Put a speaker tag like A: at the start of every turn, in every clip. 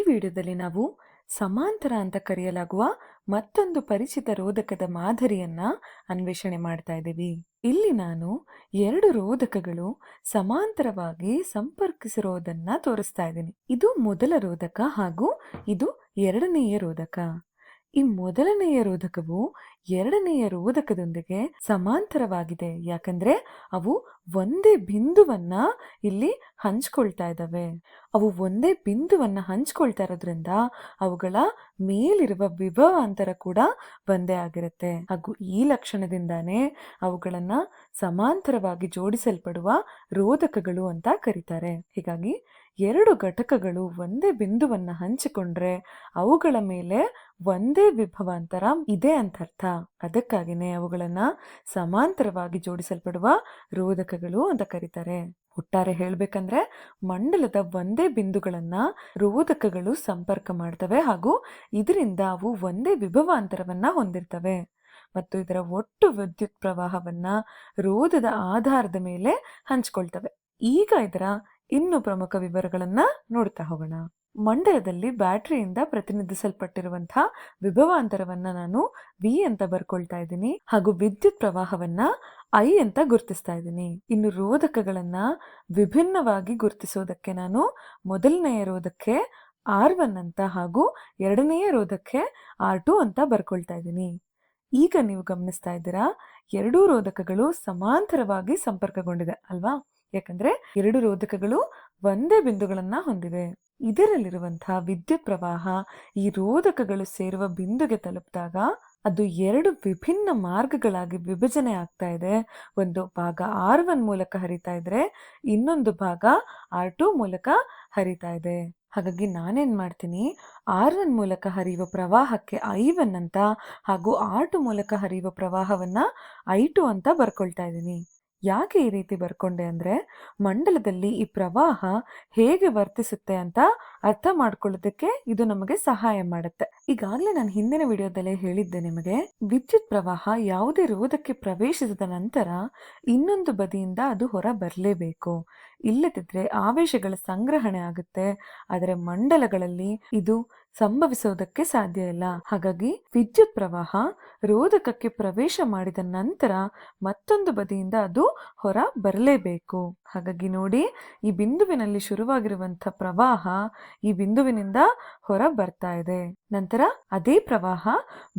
A: ವಿಡಿಯೋದಲ್ಲಿ ನಾವು ಸಮಾಂತರ ಅಂತ ಕರೆಯಲಾಗುವ ಮತ್ತೊಂದು ಪರಿಚಿತ ರೋಧಕದ ಮಾದರಿಯನ್ನ ಅನ್ವೇಷಣೆ ಮಾಡ್ತಾ ಇದ್ದೀವಿ. ಇಲ್ಲಿ ನಾನು ಎರಡು ರೋಧಕಗಳು ಸಮಾಂತರವಾಗಿ ಸಂಪರ್ಕಿಸಿರೋದನ್ನ ತೋರಿಸ್ತಾ ಇದ್ದೀನಿ. ಇದು ಮೊದಲ ರೋಧಕ ಹಾಗೂ ಇದು ಎರಡನೆಯ ರೋಧಕ. ಈ ಮೊದಲನೆಯ ರೋಧಕವು ಎರಡನೆಯ ರೋಧಕದೊಂದಿಗೆ ಸಮಾಂತರವಾಗಿದೆ, ಯಾಕಂದ್ರೆ ಅವು ಒಂದೇ ಬಿಂದುವನ್ನ ಇಲ್ಲಿ ಹಂಚ್ಕೊಳ್ತಾ ಇದ್ದಾವೆ. ಅವು ಒಂದೇ ಬಿಂದುವನ್ನ ಹಂಚ್ಕೊಳ್ತಾ ಇರೋದ್ರಿಂದ ಅವುಗಳ ಮೇಲಿರುವ ವಿಭವಾಂತರ ಕೂಡ ಒಂದೇ ಆಗಿರುತ್ತೆ. ಹಾಗೂ ಈ ಲಕ್ಷಣದಿಂದಾನೇ ಅವುಗಳನ್ನ ಸಮಾಂತರವಾಗಿ ಜೋಡಿಸಲ್ಪಡುವ ರೋಧಕಗಳು ಅಂತ ಕರೀತಾರೆ. ಹೀಗಾಗಿ ಎರಡು ಘಟಕಗಳು ಒಂದೇ ಬಿಂದುವನ್ನ ಹಂಚಿಕೊಂಡ್ರೆ ಅವುಗಳ ಮೇಲೆ ಒಂದೇ ವಿಭವಾಂತರ ಇದೆ ಅಂತ ಅರ್ಥ. ಅದಕ್ಕಾಗಿನೇ ಅವುಗಳನ್ನ ಸಮಾಂತರವಾಗಿ ಜೋಡಿಸಲ್ಪಡುವ ರೋಧಕಗಳು ಅಂತ ಕರೀತಾರೆ. ಒಟ್ಟಾರೆ ಹೇಳ್ಬೇಕಂದ್ರೆ ಮಂಡಲದ ಒಂದೇ ಬಿಂದುಗಳನ್ನ ರೋಧಕಗಳು ಸಂಪರ್ಕ ಮಾಡ್ತವೆ ಹಾಗೂ ಇದರಿಂದ ಅವು ಒಂದೇ ವಿಭವಾಂತರವನ್ನ ಹೊಂದಿರ್ತವೆ ಮತ್ತು ಇದರ ಒಟ್ಟು ವಿದ್ಯುತ್ ಪ್ರವಾಹವನ್ನ ರೋಧದ ಆಧಾರದ ಮೇಲೆ ಹಂಚ್ಕೊಳ್ತವೆ. ಈಗ ಇದರ ಇನ್ನು ಪ್ರಮುಖ ವಿವರಗಳನ್ನ ನೋಡ್ತಾ ಹೋಗೋಣ. ಮಂಡಲದಲ್ಲಿ ಬ್ಯಾಟರಿಯಿಂದ ಪ್ರತಿನಿಧಿಸಲ್ಪಟ್ಟಿರುವಂತಹ ವಿಭವಾಂತರವನ್ನ ನಾನು ವಿ ಅಂತ ಬರ್ಕೊಳ್ತಾ ಇದ್ದೀನಿ ಹಾಗೂ ವಿದ್ಯುತ್ ಪ್ರವಾಹವನ್ನ ಐ ಅಂತ ಗುರುತಿಸ್ತಾ ಇದ್ದೀನಿ. ಇನ್ನು ರೋಧಕಗಳನ್ನ ವಿಭಿನ್ನವಾಗಿ ಗುರುತಿಸೋದಕ್ಕೆ ನಾನು ಮೊದಲನೆಯ ರೋಧಕ್ಕೆ R1 ಅಂತ ಹಾಗೂ ಎರಡನೆಯ ರೋಧಕ್ಕೆ R2 ಅಂತ ಬರ್ಕೊಳ್ತಾ ಇದ್ದೀನಿ. ಈಗ ನೀವು ಗಮನಿಸ್ತಾ ಇದ್ದೀರಾ, ಎರಡೂ ರೋಧಕಗಳು ಸಮಾಂತರವಾಗಿ ಸಂಪರ್ಕಗೊಂಡಿದೆ ಅಲ್ವಾ? ಯಾಕಂದ್ರೆ ಎರಡು ರೋಧಕಗಳು ಒಂದೇ ಬಿಂದುಗಳನ್ನ ಹೊಂದಿವೆ. ಇದರಲ್ಲಿರುವಂತಹ ವಿದ್ಯುತ್ ಪ್ರವಾಹ ಈ ರೋಧಕಗಳು ಸೇರುವ ಬಿಂದುಗೆ ತಲುಪಿದಾಗ ಅದು ಎರಡು ವಿಭಿನ್ನ ಮಾರ್ಗಗಳಾಗಿ ವಿಭಜನೆ ಆಗ್ತಾ ಇದೆ. ಒಂದು ಭಾಗ R1 ಮೂಲಕ ಹರಿತಾ ಇದ್ರೆ ಇನ್ನೊಂದು ಭಾಗ R2 ಮೂಲಕ ಹರಿತಾ ಇದೆ. ಹಾಗಾಗಿ ನಾನೇನ್ ಮಾಡ್ತೀನಿ, R1 ಮೂಲಕ ಹರಿಯುವ ಪ್ರವಾಹಕ್ಕೆ I1 ಅಂತ ಹಾಗೂ R2 ಮೂಲಕ ಹರಿಯುವ ಪ್ರವಾಹವನ್ನ I2 ಅಂತ ಬರ್ಕೊಳ್ತಾ ಇದ್ದೀನಿ. ಯಾಕೆ ಈ ರೀತಿ ಬರ್ಕೊಂಡೆ ಅಂದ್ರೆ ಮಂಡಲದಲ್ಲಿ ಈ ಪ್ರವಾಹ ಹೇಗೆ ವರ್ತಿಸುತ್ತೆ ಅಂತ ಅರ್ಥ ಮಾಡ್ಕೊಳ್ಳೋದಕ್ಕೆ ಇದು ನಮಗೆ ಸಹಾಯ ಮಾಡುತ್ತೆ. ಈಗಾಗಲೇ ನಾನು ಹಿಂದಿನ ವಿಡಿಯೋದಲ್ಲೇ ಹೇಳಿದ್ದೆ ನಿಮಗೆ, ವಿದ್ಯುತ್ ಪ್ರವಾಹ ಯಾವುದೇ ರೋಧಕ್ಕೆ ಪ್ರವೇಶಿಸಿದ ನಂತರ ಇನ್ನೊಂದು ಬದಿಯಿಂದ ಅದು ಹೊರ ಬರಲೇಬೇಕು. ಇಲ್ಲದಿದ್ರೆ ಆವೇಶಗಳ ಸಂಗ್ರಹಣೆ ಆಗುತ್ತೆ. ಆದರೆ ಮಂಡಲಗಳಲ್ಲಿ ಇದು ಸಂಭವಿಸೋದಕ್ಕೆ ಸಾಧ್ಯ ಇಲ್ಲ. ಹಾಗಾಗಿ ವಿದ್ಯುತ್ ಪ್ರವಾಹ ರೋಧಕಕ್ಕೆ ಪ್ರವೇಶ ಮಾಡಿದ ನಂತರ ಮತ್ತೊಂದು ಬದಿಯಿಂದ ಅದು ಹೊರ ಬರಲೇಬೇಕು. ಹಾಗಾಗಿ ನೋಡಿ, ಈ ಬಿಂದುವಿನಲ್ಲಿ ಶುರುವಾಗಿರುವಂತಹ ಪ್ರವಾಹ ಈ ಬಿಂದುವಿನಿಂದ ಹೊರ ಬರ್ತಾ ಇದೆ. ನಂತರ ಅದೇ ಪ್ರವಾಹ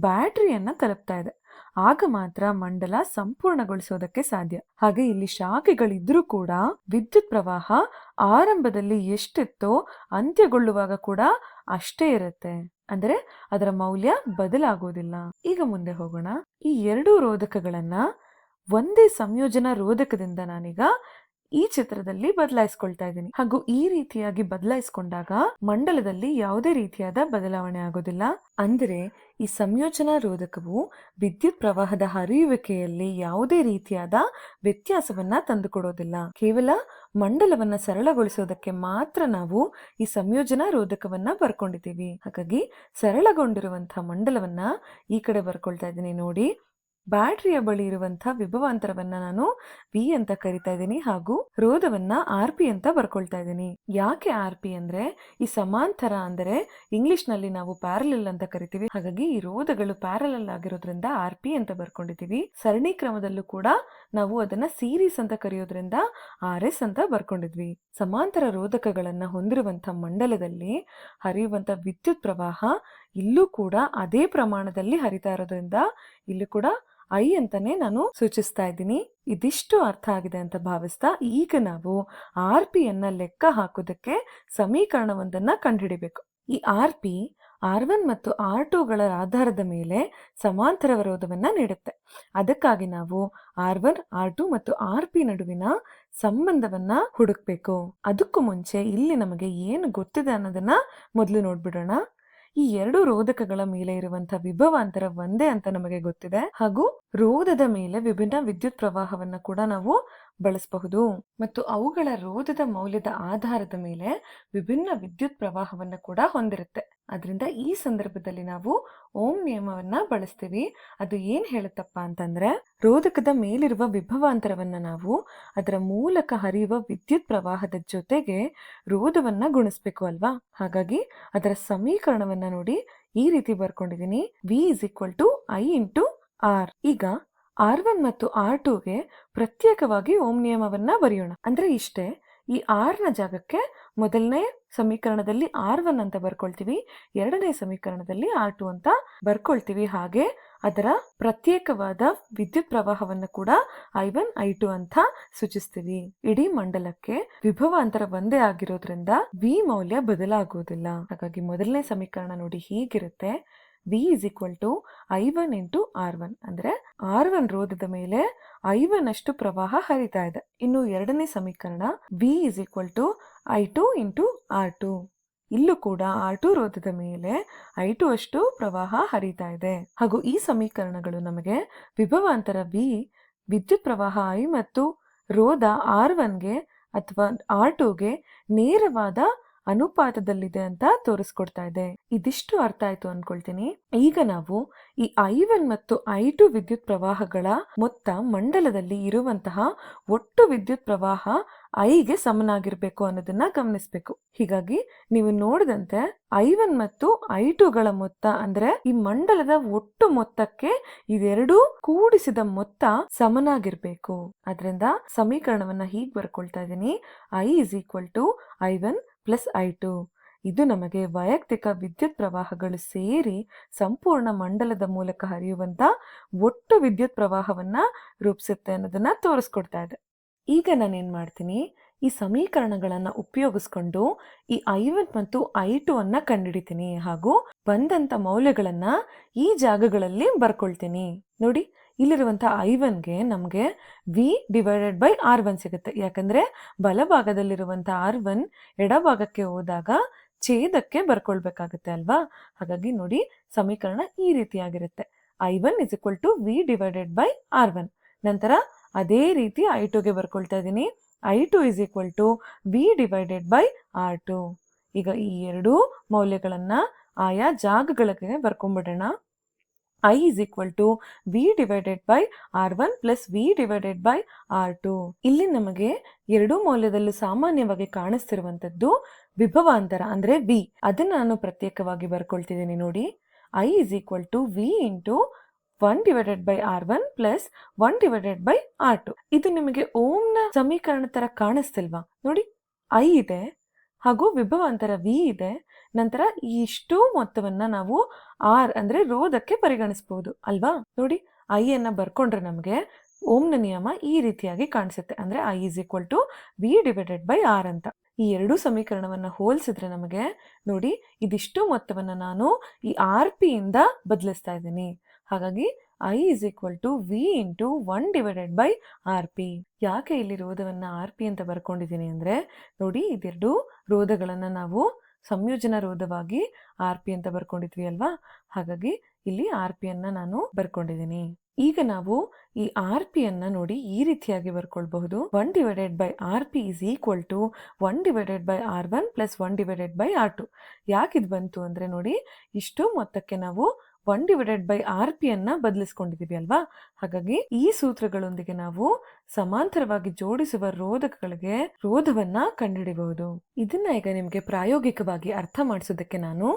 A: ಬ್ಯಾಟರಿಯನ್ನ ತಲುಪ್ತಾ ಇದೆ. ಆಗ ಮಾತ್ರ ಮಂಡಲ ಸಂಪೂರ್ಣಗೊಳಿಸೋದಕ್ಕೆ ಸಾಧ್ಯ. ಹಾಗೆ ಇಲ್ಲಿ ಶಾಖೆಗಳಿದ್ರೂ ಕೂಡ ವಿದ್ಯುತ್ ಪ್ರವಾಹ ಆರಂಭದಲ್ಲಿ ಎಷ್ಟಿತ್ತೋ ಅಂತ್ಯಗೊಳ್ಳುವಾಗ ಕೂಡ ಅಷ್ಟೇ ಇರುತ್ತೆ. ಅಂದ್ರೆ ಅದರ ಮೌಲ್ಯ ಬದಲಾಗೋದಿಲ್ಲ. ಈಗ ಮುಂದೆ ಹೋಗೋಣ. ಈ ಎರಡೂ ರೋಧಕಗಳನ್ನ ಒಂದೇ ಸಂಯೋಜನಾ ರೋಧಕದಿಂದ ನಾನೀಗ ಈ ಚಿತ್ರದಲ್ಲಿ ಬದಲಾಯಿಸ್ಕೊಳ್ತಾ ಇದ್ದೀನಿ. ಹಾಗೂ ಈ ರೀತಿಯಾಗಿ ಬದಲಾಯಿಸ್ಕೊಂಡಾಗ ಮಂಡಲದಲ್ಲಿ ಯಾವುದೇ ರೀತಿಯಾದ ಬದಲಾವಣೆ ಆಗೋದಿಲ್ಲ. ಅಂದರೆ ಈ ಸಂಯೋಜನಾ ರೋಧಕವು ವಿದ್ಯುತ್ ಪ್ರವಾಹದ ಹರಿಯುವಿಕೆಯಲ್ಲಿ ಯಾವುದೇ ರೀತಿಯಾದ ವ್ಯತ್ಯಾಸವನ್ನ ತಂದುಕೊಡೋದಿಲ್ಲ. ಕೇವಲ ಮಂಡಲವನ್ನ ಸರಳಗೊಳಿಸೋದಕ್ಕೆ ಮಾತ್ರ ನಾವು ಈ ಸಂಯೋಜನಾ ರೋಧಕವನ್ನ ಬರ್ಕೊಂಡಿದ್ದೀವಿ. ಹಾಗಾಗಿ ಸರಳಗೊಂಡಿರುವಂತಹ ಮಂಡಲವನ್ನ ಈ ಕಡೆ ಬರ್ಕೊಳ್ತಾ ಇದ್ದೀನಿ. ನೋಡಿ, ಬ್ಯಾಟರಿಯ ಬಳಿ ಇರುವಂತಹ ವಿಭವಾಂತರವನ್ನ ನಾನು ವಿ ಅಂತ ಕರಿತಾ ಇದ್ದೀನಿ ಹಾಗೂ ರೋಧವನ್ನ RP ಅಂತ ಬರ್ಕೊಳ್ತಾ ಇದ್ದೀನಿ. ಯಾಕೆ RP ಅಂದ್ರೆ ಈ ಸಮಾಂತರ ಅಂದರೆ ಇಂಗ್ಲಿಷ್ ನಲ್ಲಿ ನಾವು ಪ್ಯಾರಲಲ್ ಅಂತ ಕರಿತೀವಿ. ಹಾಗಾಗಿ ಈ ರೋಧಗಳು ಪ್ಯಾರಲಲ್ ಆಗಿರೋದ್ರಿಂದ RP ಅಂತ ಬರ್ಕೊಂಡಿದ್ದೀವಿ. ಸರಣಿ ಕ್ರಮದಲ್ಲೂ ಕೂಡ ನಾವು ಅದನ್ನ ಸೀರೀಸ್ ಅಂತ ಕರೆಯೋದ್ರಿಂದ RS ಅಂತ ಬರ್ಕೊಂಡಿದ್ವಿ. ಸಮಾಂತರ ರೋಧಕಗಳನ್ನ ಹೊಂದಿರುವಂತಹ ಮಂಡಲದಲ್ಲಿ ಹರಿಯುವಂತ ವಿದ್ಯುತ್ ಪ್ರವಾಹ ಇಲ್ಲೂ ಕೂಡ ಅದೇ ಪ್ರಮಾಣದಲ್ಲಿ ಹರಿತಾ ಇರೋದ್ರಿಂದ ಇಲ್ಲೂ ಕೂಡ ಐ ಅಂತಾನೆ ನಾನು ಸೂಚಿಸ್ತಾ ಇದ್ದೀನಿ. ಇದಿಷ್ಟು ಅರ್ಥ ಆಗಿದೆ ಅಂತ ಭಾವಿಸ್ತಾ ಈಗ ನಾವು RP ಯನ್ನ ಲೆಕ್ಕ ಹಾಕೋದಕ್ಕೆ ಸಮೀಕರಣವೊಂದನ್ನ ಕಂಡುಹಿಡಿಬೇಕು. ಈ RP R1 ಮತ್ತು R2ಗಳ ಆಧಾರದ ಮೇಲೆ ಸಮಾಂತರ ವಿರೋಧವನ್ನ ನೀಡುತ್ತೆ. ಅದಕ್ಕಾಗಿ ನಾವು R1, R2 ಮತ್ತು RP ನಡುವಿನ ಸಂಬಂಧವನ್ನ ಹುಡುಕ್ಬೇಕು. ಅದಕ್ಕೂ ಮುಂಚೆ ಇಲ್ಲಿ ನಮಗೆ ಏನು ಗೊತ್ತಿದೆ ಅನ್ನೋದನ್ನ ಮೊದಲು ನೋಡ್ಬಿಡೋಣ. ಈ ಎರಡು ರೋಧಕಗಳ ಮೇಲೆ ಇರುವಂತಹ ವಿಭವಾಂತರ ಒಂದೇ ಅಂತ ನಮಗೆ ಗೊತ್ತಿದೆ ಹಾಗೂ ರೋಧದ ಮೇಲೆ ವಿಭಿನ್ನ ವಿದ್ಯುತ್ ಪ್ರವಾಹವನ್ನ ಕೂಡ ನಾವು ಬಳಸಬಹುದು ಮತ್ತು ಅವುಗಳ ರೋಧದ ಮೌಲ್ಯದ ಆಧಾರದ ಮೇಲೆ ವಿಭಿನ್ನ ವಿದ್ಯುತ್ ಪ್ರವಾಹವನ್ನ ಕೂಡ ಹೊಂದಿರುತ್ತೆ. ಅದರಿಂದ ಈ ಸಂದರ್ಭದಲ್ಲಿ ನಾವು ಓಂ ನಿಯಮವನ್ನ ಬಳಸ್ತೀವಿ. ಅದು ಏನ್ ಹೇಳುತ್ತಪ್ಪ ಅಂತಂದ್ರೆ, ರೋಧಕದ ಮೇಲಿರುವ ವಿಭವಾಂತರವನ್ನ ನಾವು ಅದರ ಮೂಲಕ ಹರಿಯುವ ವಿದ್ಯುತ್ ಪ್ರವಾಹದ ಜೊತೆಗೆ ರೋಧವನ್ನ ಗುಣಿಸ್ಬೇಕು ಅಲ್ವಾ. ಹಾಗಾಗಿ ಅದರ ಸಮೀಕರಣವನ್ನ ನೋಡಿ ಈ ರೀತಿ ಬರ್ಕೊಂಡಿದೀನಿ. V is equal to I into R. ಈಗ R1 ಮತ್ತು R2ಗೆ ಪ್ರತ್ಯೇಕವಾಗಿ ಓಂ ನಿಯಮವನ್ನ ಬರೆಯೋಣ. ಅಂದ್ರೆ ಇಷ್ಟೇ, ಈ ಆರ್ ನ ಜಾಗಕ್ಕೆ ಮೊದಲನೇ ಸಮೀಕರಣದಲ್ಲಿ R1 ಅಂತ ಬರ್ಕೊಳ್ತೀವಿ, ಎರಡನೇ ಸಮೀಕರಣದಲ್ಲಿ R2 ಅಂತ ಬರ್ಕೊಳ್ತೀವಿ. ಹಾಗೆ ಅದರ ಪ್ರತ್ಯೇಕವಾದ ವಿದ್ಯುತ್ ಪ್ರವಾಹವನ್ನು ಕೂಡ I1 I2 ಅಂತ ಸೂಚಿಸ್ತೀವಿ. ಇಡೀ ಮಂಡಲಕ್ಕೆ ವಿಭವಾಂತರ ಒಂದೇ ಆಗಿರೋದ್ರಿಂದ V ಮೌಲ್ಯ ಬದಲಾಗುವುದಿಲ್ಲ. ಹಾಗಾಗಿ ಮೊದಲನೇ ಸಮೀಕರಣ ನೋಡಿ ಹೀಗಿರುತ್ತೆ. V is equal to I1 into R1. ಅಂದ್ರೆ R1 ರೋಧದ ಮೇಲೆ I1 ಅಷ್ಟು ಪ್ರವಾಹ ಹರಿತಾ ಇದೆ. ಇನ್ನು ಎರಡನೇ ಸಮೀಕರಣ V is equal to I2 into R2. ಇಲ್ಲೂ ಕೂಡ R2 ರೋಧದ ಮೇಲೆ I2 ಅಷ್ಟು ಪ್ರವಾಹ ಹರಿತಾ ಇದೆ. ಹಾಗೂ ಈ ಸಮೀಕರಣಗಳು ನಮಗೆ ವಿಭವಾಂತರ V, ವಿದ್ಯುತ್ ಪ್ರವಾಹ I ಮತ್ತು ರೋಧ R1ಗೆ ಅಥವಾ R2ಗೆ ನೇರವಾದ ಅನುಪಾತದಲ್ಲಿದೆ ಅಂತ ತೋರಿಸ್ಕೊಡ್ತಾ ಇದೆ. ಇದಿಷ್ಟು ಅರ್ಥ ಆಯ್ತು ಅನ್ಕೊಳ್ತೀನಿ. ಈಗ ನಾವು ಈ I1 ಮತ್ತು I2 ವಿದ್ಯುತ್ ಪ್ರವಾಹಗಳ ಮೊತ್ತ ಮಂಡಲದಲ್ಲಿ ಇರುವಂತಹ ಒಟ್ಟು ವಿದ್ಯುತ್ ಪ್ರವಾಹ ಐಗೆ ಸಮನಾಗಿರ್ಬೇಕು ಅನ್ನೋದನ್ನ ಗಮನಿಸಬೇಕು. ಹೀಗಾಗಿ ನೀವು ನೋಡಿದಂತೆ I1 ಮತ್ತು I2ಗಳ ಮೊತ್ತ ಅಂದ್ರೆ ಈ ಮಂಡಲದ ಒಟ್ಟು ಮೊತ್ತಕ್ಕೆ ಇದೆರಡೂ ಕೂಡಿಸಿದ ಮೊತ್ತ ಸಮನಾಗಿರ್ಬೇಕು. ಅದರಿಂದ ಸಮೀಕರಣವನ್ನ ಹೀಗೆ ಬರ್ಕೊಳ್ತಾ ಇದ್ದೀನಿ. I is equal to I1 plus I2. ಇದು ನಮಗೆ ವೈಯಕ್ತಿಕ ವಿದ್ಯುತ್ ಪ್ರವಾಹಗಳು ಸೇರಿ ಸಂಪೂರ್ಣ ಮಂಡಲದ ಮೂಲಕ ಹರಿಯುವಂತ ಒಟ್ಟು ವಿದ್ಯುತ್ ಪ್ರವಾಹವನ್ನ ರೂಪಿಸುತ್ತೆ ಅನ್ನೋದನ್ನ ತೋರಿಸ್ಕೊಡ್ತಾ ಇದೆ. ಈಗ ನಾನೇನ್ ಮಾಡ್ತೀನಿ, ಈ ಸಮೀಕರಣಗಳನ್ನ ಉಪಯೋಗಿಸ್ಕೊಂಡು ಈ I1 ಮತ್ತು I2 ಅನ್ನ ಕಂಡುಹಿಡಿತೀನಿ ಹಾಗೂ ಬಂದಂತ ಮೌಲ್ಯಗಳನ್ನ ಈ ಜಾಗಗಳಲ್ಲಿ ಬರ್ಕೊಳ್ತೀನಿ. ನೋಡಿ, ಇಲ್ಲಿರುವಂತಹ I1ಗೆ ನಮಗೆ V ಡಿವೈಡೆಡ್ ಬೈ R1 ಸಿಗುತ್ತೆ. ಯಾಕಂದ್ರೆ ಬಲಭಾಗದಲ್ಲಿರುವಂತಹ R1 ಎಡಭಾಗಕ್ಕೆ ಹೋದಾಗ ಛೇದಕ್ಕೆ ಬರ್ಕೊಳ್ಬೇಕಾಗುತ್ತೆ ಅಲ್ವಾ. ಹಾಗಾಗಿ ನೋಡಿ ಸಮೀಕರಣ ಈ ರೀತಿಯಾಗಿರುತ್ತೆ. I1 is equal to V divided by R1. ನಂತರ ಅದೇ ರೀತಿ I2ಗೆ ಬರ್ಕೊಳ್ತಾ ಇದ್ದೀನಿ. I2 is equal to V divided by R2. ಈಗ ಈ ಎರಡೂ ಮೌಲ್ಯಗಳನ್ನ ಆಯಾ ಜಾಗಗಳಿಗೆ ಬರ್ಕೊಂಡ್ಬಿಡೋಣ. I is equal to V divided by R1 plus V divided by R2. ಇಲ್ಲಿ ನಮಗೆ ಎರಡೂ ಮೌಲ್ಯದಲ್ಲೂ ಸಾಮಾನ್ಯವಾಗಿ ಕಾಣಿಸ್ತಿರುವಂತದ್ದು ವಿಭವಾಂತರ ಅಂದ್ರೆ V. ಅದನ್ನ ನಾನು ಪ್ರತ್ಯೇಕವಾಗಿ ಬರ್ಕೊಳ್ತಿದ್ದೀನಿ ನೋಡಿ. I is equal to V into 1 divided by R1 plus 1 divided by R2. ಇದು ನಿಮಗೆ ಓಮ್ನ ಸಮೀಕರಣ ತರ ಕಾಣಿಸ್ತಿಲ್ವಾ? ನೋಡಿ, I ಇದೆ ಹಾಗೂ ವಿಭವಾಂತರ V ಇದೆ. ನಂತರ ಇಷ್ಟು ಮೊತ್ತವನ್ನ ನಾವು R ಅಂದ್ರೆ ರೋಧಕ್ಕೆ ಪರಿಗಣಿಸಬಹುದು ಅಲ್ವಾ. ನೋಡಿ, I ಅನ್ನ ಬರ್ಕೊಂಡ್ರೆ ನಮಗೆ ಓಮ್ನ ನಿಯಮ ಈ ರೀತಿಯಾಗಿ ಕಾಣಿಸುತ್ತೆ. ಅಂದ್ರೆ I is equal to V divided by R ಅಂತ. ಈ ಎರಡೂ ಸಮೀಕರಣವನ್ನ ಹೋಲಿಸಿದ್ರೆ ನಮಗೆ ನೋಡಿ ಇದಿಷ್ಟು ಮೊತ್ತವನ್ನ ನಾನು ಈ RP ಇಂದ ಬದಲಿಸ್ತಾ ಇದ್ದೀನಿ. ಹಾಗಾಗಿ I is equal to V into 1 divided by RP. ಯಾಕೆ ಇಲ್ಲಿ ರೋಧವನ್ನ RP ಅಂತ ಬರ್ಕೊಂಡಿದ್ದೀನಿ ಅಂದ್ರೆ ನೋಡಿ, ಇದೆರಡು ರೋಧಗಳನ್ನ ನಾವು ಸಂಯೋಜನಾ ರೋಧವಾಗಿ RP ಅಂತ ಬರ್ಕೊಂಡಿದ್ವಿ ಅಲ್ವಾ. ಹಾಗಾಗಿ ಇಲ್ಲಿ RP ಅನ್ನ ನಾನು ಬರ್ಕೊಂಡಿದ್ದೀನಿ. ಈಗ ನಾವು ಈ RP ಅನ್ನ ನೋಡಿ ಈ ರೀತಿಯಾಗಿ ಬರ್ಕೊಳ್ಬಹುದು. 1 divided by RP is equal to 1 divided by R1 plus 1 divided by R2. ಯಾಕಿದ್ ಬಂತು ಅಂದ್ರೆ ನೋಡಿ, ಇಷ್ಟು ಮೊತ್ತಕ್ಕೆ ನಾವು 1 divided by RP ಅನ್ನ ಬದಲಿಸ್ಕೊಂಡಿದೀವಿ ಅಲ್ವಾ. ಹಾಗಾಗಿ ಈ ಸೂತ್ರಗಳೊಂದಿಗೆ ನಾವು ಸಮಾಂತರವಾಗಿ ಜೋಡಿಸುವ ರೋಧಕಗಳಿಗೆ ರೋಧವನ್ನ ಕಂಡುಹಿಡಿಯಬಹುದು. ಇದನ್ನ ಈಗ ನಿಮ್ಗೆ ಪ್ರಾಯೋಗಿಕವಾಗಿ ಅರ್ಥ ಮಾಡಿಸೋದಕ್ಕೆ ನಾನು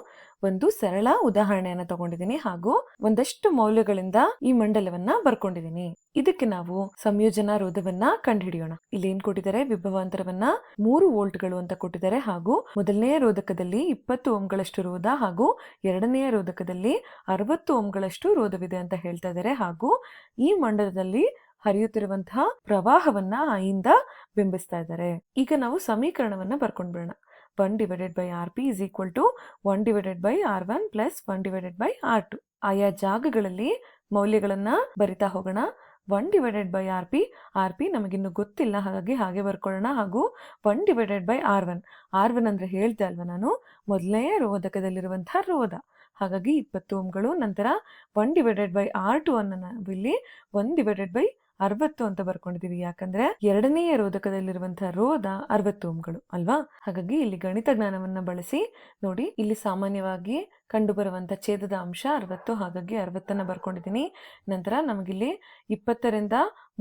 A: ಒಂದು ಸರಳ ಉದಾಹರಣೆಯನ್ನ ತಗೊಂಡಿದ್ದೀನಿ ಹಾಗೂ ಒಂದಷ್ಟು ಮೌಲ್ಯಗಳಿಂದ ಈ ಮಂಡಲವನ್ನ ಬರ್ಕೊಂಡಿದ್ದೀನಿ. ಇದಕ್ಕೆ ನಾವು ಸಂಯೋಜನಾ ರೋಧವನ್ನ ಕಂಡುಹಿಡಿಯೋಣ. ಇಲ್ಲಿ ಏನ್ ಕೊಟ್ಟಿದ್ದಾರೆ, ವಿಭವಾಂತರವನ್ನ 3 ವೋಲ್ಟ್ಗಳು ಅಂತ ಕೊಟ್ಟಿದ್ದಾರೆ ಹಾಗೂ ಮೊದಲನೆಯ ರೋಧಕದಲ್ಲಿ 20 ಓಂಗಳಷ್ಟು ರೋಧ ಹಾಗೂ ಎರಡನೆಯ ರೋಧಕದಲ್ಲಿ 60 ಓಂಗಳಷ್ಟು ರೋಧವಿದೆ ಅಂತ ಹೇಳ್ತಾ ಇದ್ದಾರೆ. ಹಾಗೂ ಈ ಮಂಡಲದಲ್ಲಿ ಹರಿಯುತ್ತಿರುವಂತಹ ಪ್ರವಾಹವನ್ನ ಐಯಿಂದ ಬಿಂಬಿಸ್ತಾ ಇದ್ದಾರೆ. ಈಗ ನಾವು ಸಮೀಕರಣವನ್ನ ಬರ್ಕೊಂಡ್ಬಿಡೋಣ. 1 divided by RP is equal to 1 divided by R1 plus 1 divided by R2. ಆಯಾ ಜಾಗಗಳಲ್ಲಿ ಮೌಲ್ಯಗಳನ್ನ ಬರಿತಾ ಹೋಗೋಣ. 1 divided by RP ನಮಗಿನ್ನು ಗೊತ್ತಿಲ್ಲ, ಹಾಗಾಗಿ ಹಾಗೆ ಬರ್ಕೊಳ್ಳೋಣ. ಹಾಗೂ 1 divided by R1 ಅಂದ್ರೆ ಹೇಳ್ದೆ ಅಲ್ವಾ ನಾನು, ಮೊದಲನೆಯ ರೋಧಕದಲ್ಲಿರುವಂತಹ ರೋಧ. ಹಾಗಾಗಿ 20 ಓಂಗಳು. ನಂತರ 1 divided by R2 ಅನ್ನ ನಾವಿಲ್ಲಿ 1 divided by 60 ಅಂತ ಬರ್ಕೊಂಡಿದೀವಿ. ಯಾಕಂದ್ರೆ ಎರಡನೆಯ ರೋಧಕದಲ್ಲಿರುವಂತಹ ರೋಧ 60 ಓಮ್ಗಳು ಅಲ್ವಾ. ಹಾಗಾಗಿ ಇಲ್ಲಿ ಗಣಿತ ಜ್ಞಾನವನ್ನ ಬಳಸಿ ನೋಡಿ, ಇಲ್ಲಿ ಸಾಮಾನ್ಯವಾಗಿ ಕಂಡು ಬರುವಂತ ಛೇದದ ಅಂಶ 60, ಹಾಗಾಗಿ 60 ಬರ್ಕೊಂಡಿದ್ದೀನಿ. ನಂತರ ನಮಗಿಲ್ಲಿ 20ರಿಂದ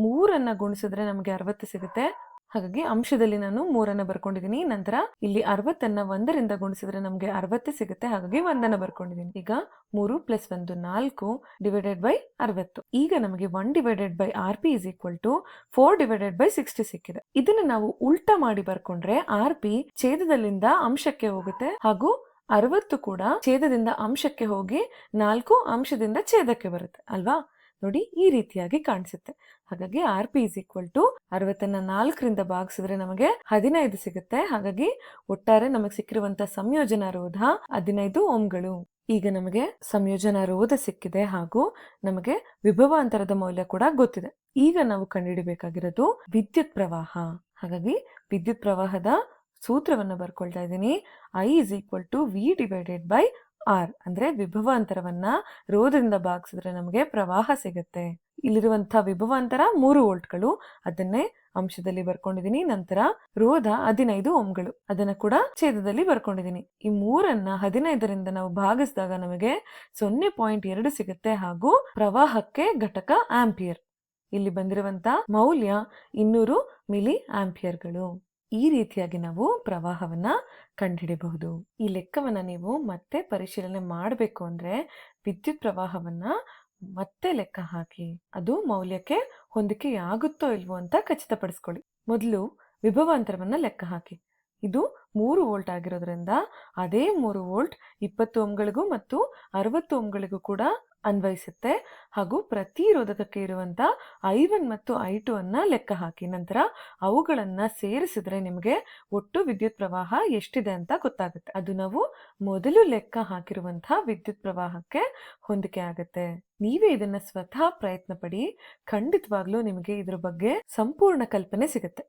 A: 3 ಗುಣಿಸಿದ್ರೆ ನಮಗೆ 60 ಸಿಗುತ್ತೆ. ಹಾಗಾಗಿ ಅಂಶದಲ್ಲಿ ನಾನು 3 ಬರ್ಕೊಂಡಿದ್ದೀನಿ. ನಂತರ ಇಲ್ಲಿ 60 1ರಿಂದ ಗುಣಿಸಿದ್ರೆ ನಮಗೆ 60 ಸಿಗುತ್ತೆ. ಹಾಗಾಗಿ 1 ಬರ್ಕೊಂಡಿದ್ದೀನಿ. ಈಗ 3 + 1 4 ಡಿವೈಡೆಡ್ ಬೈ 60. ಈಗ ನಮಗೆ 1 divided by RP = 4 divided by 60 ಸಿಕ್ಕಿದೆ. ಇದನ್ನ ನಾವು ಉಲ್ಟಾ ಮಾಡಿ ಬರ್ಕೊಂಡ್ರೆ RP ಛೇದದಲ್ಲಿಂದ ಅಂಶಕ್ಕೆ ಹೋಗುತ್ತೆ, ಹಾಗೂ 60 ಕೂಡ ಛೇದದಿಂದ ಅಂಶಕ್ಕೆ ಹೋಗಿ 4 ಅಂಶದಿಂದ ಛೇದಕ್ಕೆ ಬರುತ್ತೆ ಅಲ್ವಾ. ನೋಡಿ, ಈ ರೀತಿಯಾಗಿ ಕಾಣಿಸುತ್ತೆ. ಹಾಗಾಗಿ RP = 60ನ್ನ 4ರಿಂದ ಭಾಗಿಸಿದ್ರೆ ನಮಗೆ 15 ಸಿಗುತ್ತೆ. ಹಾಗಾಗಿ ಒಟ್ಟಾರೆ ನಮಗೆ ಸಿಕ್ಕಿರುವಂತಹ ಸಂಯೋಜನಾ ರೋಧ 15 ಓಮ್ಗಳು. ಈಗ ನಮಗೆ ಸಂಯೋಜನಾ ರೋಧ ಸಿಕ್ಕಿದೆ, ಹಾಗೂ ನಮಗೆ ವಿಭವಾಂತರದ ಮೌಲ್ಯ ಕೂಡ ಗೊತ್ತಿದೆ. ಈಗ ನಾವು ಕಂಡುಹಿಡಿಬೇಕಾಗಿರೋದು ವಿದ್ಯುತ್ ಪ್ರವಾಹ. ಹಾಗಾಗಿ ವಿದ್ಯುತ್ ಪ್ರವಾಹದ ಸೂತ್ರವನ್ನು ಬರ್ಕೊಳ್ತಾ ಇದ್ದೀನಿ. I = V/R. ಅಂದ್ರೆ ವಿಭವಾಂತರವನ್ನ ರೋಧದಿಂದ ಭಾಗಿಸಿದ್ರೆ ನಮಗೆ ಪ್ರವಾಹ ಸಿಗುತ್ತೆ. ಇಲ್ಲಿರುವಂತಹ ವಿಭವಾಂತರ 3 ವೋಲ್ಟ್ಗಳು, ಅದನ್ನೇ ಅಂಶದಲ್ಲಿ ಬರ್ಕೊಂಡಿದ್ದೀನಿ. ನಂತರ ರೋಧ 15 ಓಮ್ಗಳು, ಅದನ್ನ ಕೂಡ ಛೇದದಲ್ಲಿ ಬರ್ಕೊಂಡಿದ್ದೀನಿ. ಈ 3ನ್ನ 15ರಿಂದ ನಾವು ಭಾಗಿಸಿದಾಗ ನಮಗೆ 0.2 ಸಿಗುತ್ತೆ, ಹಾಗೂ ಪ್ರವಾಹಕ್ಕೆ ಘಟಕ ಆಂಪಿಯರ್. ಇಲ್ಲಿ ಬಂದಿರುವಂತ ಮೌಲ್ಯ 200 ಮಿಲಿ ಆಂಪಿಯರ್ಗಳು. ಈ ರೀತಿಯಾಗಿ ನಾವು ಪ್ರವಾಹವನ್ನ ಕಂಡುಹಿಡಿಯಬಹುದು. ಈ ಲೆಕ್ಕವನ್ನ ನೀವು ಮತ್ತೆ ಪರಿಶೀಲನೆ ಮಾಡಬೇಕು ಅಂದ್ರೆ ವಿದ್ಯುತ್ ಪ್ರವಾಹವನ್ನ ಮತ್ತೆ ಲೆಕ್ಕ ಹಾಕಿ ಅದು ಮೌಲ್ಯಕ್ಕೆ ಹೊಂದಿಕೆಯಾಗುತ್ತೋ ಇಲ್ವೋ ಅಂತ ಖಚಿತಪಡಿಸ್ಕೊಳ್ಳಿ. ಮೊದಲು ವಿಭವಾಂತರವನ್ನ ಲೆಕ್ಕ ಹಾಕಿ. ಇದು 3 ವೋಲ್ಟ್ ಆಗಿರೋದ್ರಿಂದ ಅದೇ 3 ವೋಲ್ಟ್ 20 ಓಮ್ಗಳಿಗೂ ಮತ್ತು 60 ಓಮ್ಗಳಿಗೂ ಕೂಡ ಅನ್ವಯಿಸುತ್ತೆ. ಹಾಗೂ ಪ್ರತಿ ರೋಧಕಕ್ಕೆ ಇರುವಂತ I1 ಮತ್ತು I2 ಅನ್ನ ಲೆಕ್ಕ ಹಾಕಿ. ನಂತರ ಅವುಗಳನ್ನ ಸೇರಿಸಿದ್ರೆ ನಿಮಗೆ ಒಟ್ಟು ವಿದ್ಯುತ್ ಪ್ರವಾಹ ಎಷ್ಟಿದೆ ಅಂತ ಗೊತ್ತಾಗುತ್ತೆ. ಅದು ನಾವು ಮೊದಲು ಲೆಕ್ಕ ಹಾಕಿರುವಂತಹ ವಿದ್ಯುತ್ ಪ್ರವಾಹಕ್ಕೆ ಹೊಂದಿಕೆ ಆಗುತ್ತೆ. ನೀವೇ ಇದನ್ನ ಸ್ವತಃ ಪ್ರಯತ್ನ ಪಡಿ, ಖಂಡಿತವಾಗ್ಲೂ ನಿಮಗೆ ಇದ್ರ ಬಗ್ಗೆ ಸಂಪೂರ್ಣ ಕಲ್ಪನೆ ಸಿಗುತ್ತೆ.